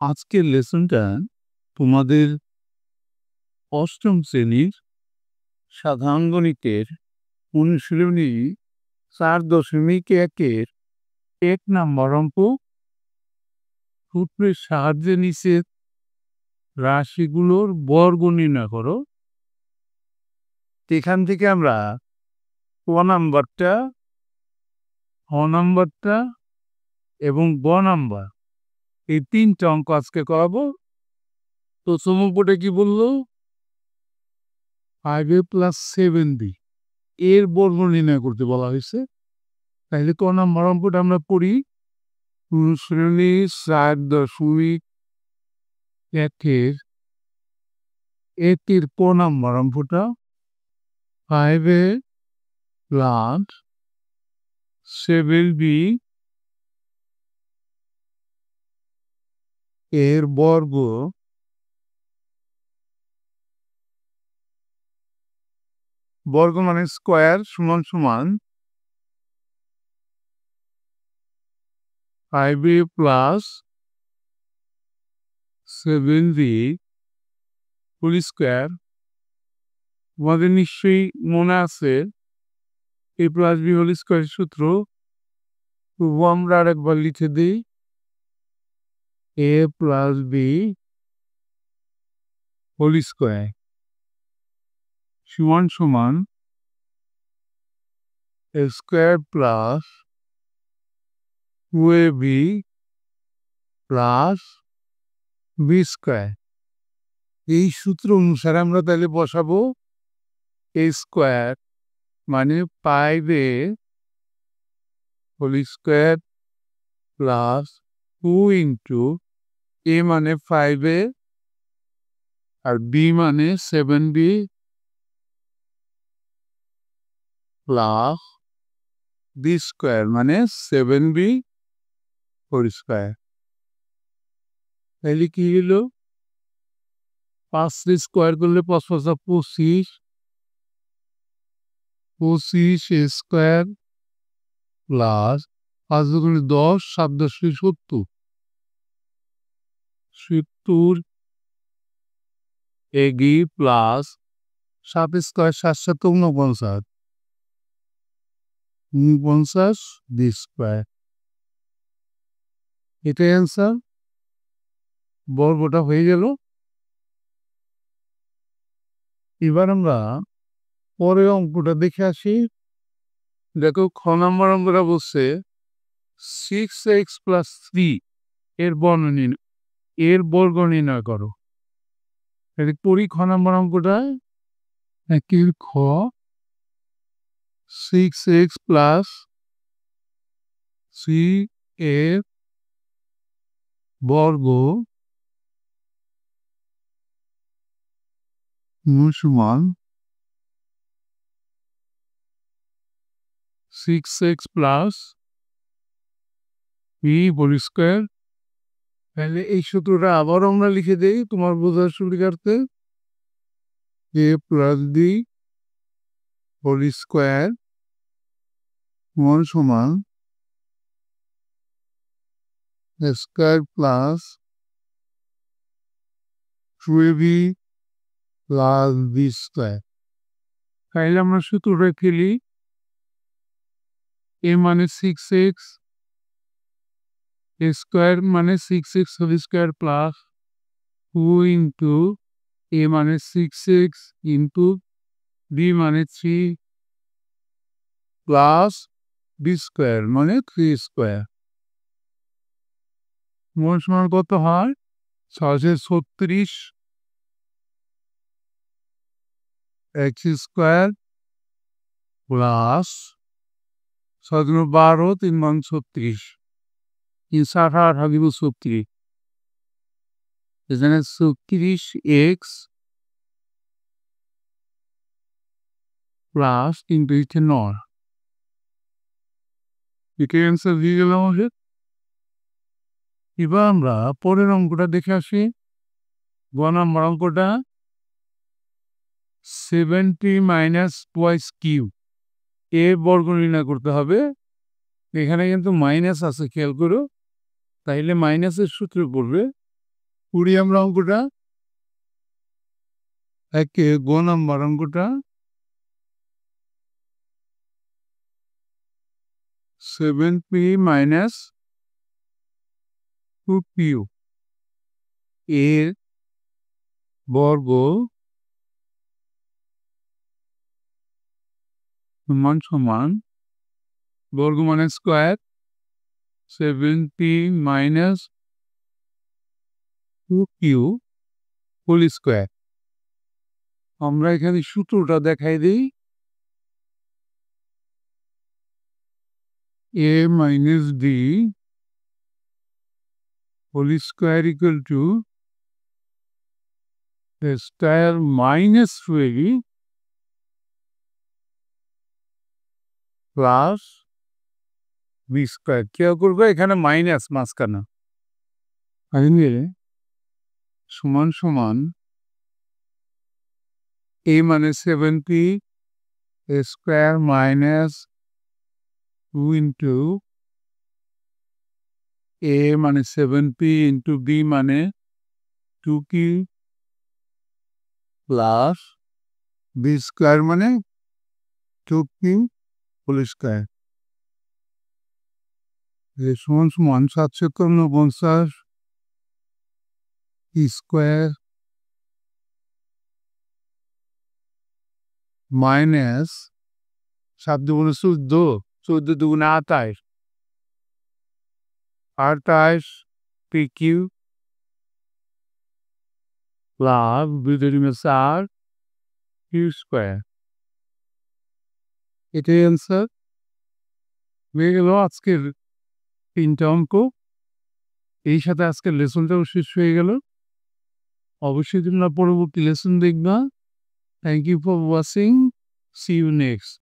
আজকের লেসনটা তোমাদের অষ্টম শ্রেণীর সাধারণ গণিতের অনুশীলনী 4.1-এর 1 নাম্বার অঙ্ক। সূত্রের সাহায্যে নিচের রাশিগুলোর বর্গ নির্ণয় করো। এখান থেকে আমরা ক নাম্বারটা, খ নাম্বারটা এবং গ নাম্বার এই 3টে অঙ্ক আজকে করাবো। তো সমপটে কি বললো? 5a + 7b এর বর্গ নির্ণয় করতে বলা হয়েছে। তাহলে ক নাম্বার অঙ্কটা আমরা পড়ি। অনুশীলনী 4.1-এর ক নাম্বার অঙ্কটা 5a + 7b এর বর্গ মানে স্কোয়ার সমান 5a + 7b হোল স্কোয়ার। তোমাদের নিশ্চয়ই মনে আছে a + b হোল স্কোয়ার সূত্র। তবু আমরা আরেকবার লিখে দিই, a + b হোল স্কোয়ার সমান a square + 2ab + b square. এই সূত্র অনুসারে আমরা তাহলে বসাবো a স্কোয়ার মানে 5a whole square + 2 into a মানে 5a আর b মানে 7b + b স্কোয়ার মানে 7b হোল স্কোয়ার। তাহলে কি হলো? 5 স্কোয়ার করলে 5 × 25, 25a square plus 5 × 10, 7 × 10 = 70, 70 ab plus 7 square 7 × 7 = 49, 49 b square. এটাই অ্যান্সার। বর্গটা হয়ে গেল। এবার আমরা পরের অঙ্কটা দেখে আসি। দেখো খ নাম্বার অঙ্কটা বলছে 6x + 3 এর বর্গ নির্ণয় করো। পড়ি খ নাম্বার অঙ্কটা। একের খ 6x + 3 এর বর্গ সমান 6x + b হোল স্কোয়ার। তাহলে এই সূত্রটা আবার আমরা লিখে দেই তোমার বোঝার সুবিধার্থে। a + b হোল স্কোয়ার সমান a square + 2ab + b square. তাহলে আমরা সূত্রটা খেলি। a মানে 6x, a স্কোয়ার মানে 6x whole square plus 2 into a মানে 6x ইন্টু b মানে 3 প্লাস b স্কোয়ার মানে 3 স্কোয়ার সমান কত হয়? 636 x স্কোয়ার প্লাস 6 × 12, 3 × 36, 3 × 8 = 36। এখানে 36x প্লাস 3 × 9। এটাই অ্যান্সার দিয়ে গেল আমাদের। এবার আমরা পরের অঙ্কটা দেখে আসি। গ নাম্বার অঙ্কটা 70 - twice কিউব এর বর্গ নির্ণয় করতে হবে। এখানে কিন্তু মাইনাস আছে, খেয়াল করো। তাইলে মাইনাসের সূত্র পড়বে করি আমরা অঙ্কটা। একে গ নাম্বার অঙ্কটা 7p মাইনাস 2q এর বর্গ সমান সমান বর্গ মানে square 7p minus 2q whole square. আমরা এখানে সূত্রটা দেখাই দিই। a minus d whole square equal to the square minus 3 plus b square। খেয়াল করবে এখানে মাইনাস মাঝখানে সমান সমান a মানে 7p a square minus 2 into a মানে 7p into b মানে 2q প্লাস b স্কোয়ার মানে 2q হোল স্কোয়ার সমান সমান 749 স্কোয়ার মাইনাস 7 দুগুণে 14 14 দুগুণে 28 28 pq প্লাস 4 q স্কোয়ার। এটাই অ্যান্সার হয়ে গেল আজকের 3টা অঙ্ক। এই সাথে আজকের লেসনটাও শেষ হয়ে গেল। অবশ্যই তোমরা পরবর্তী লেসন দেখবা। Thank you for watching. See you next.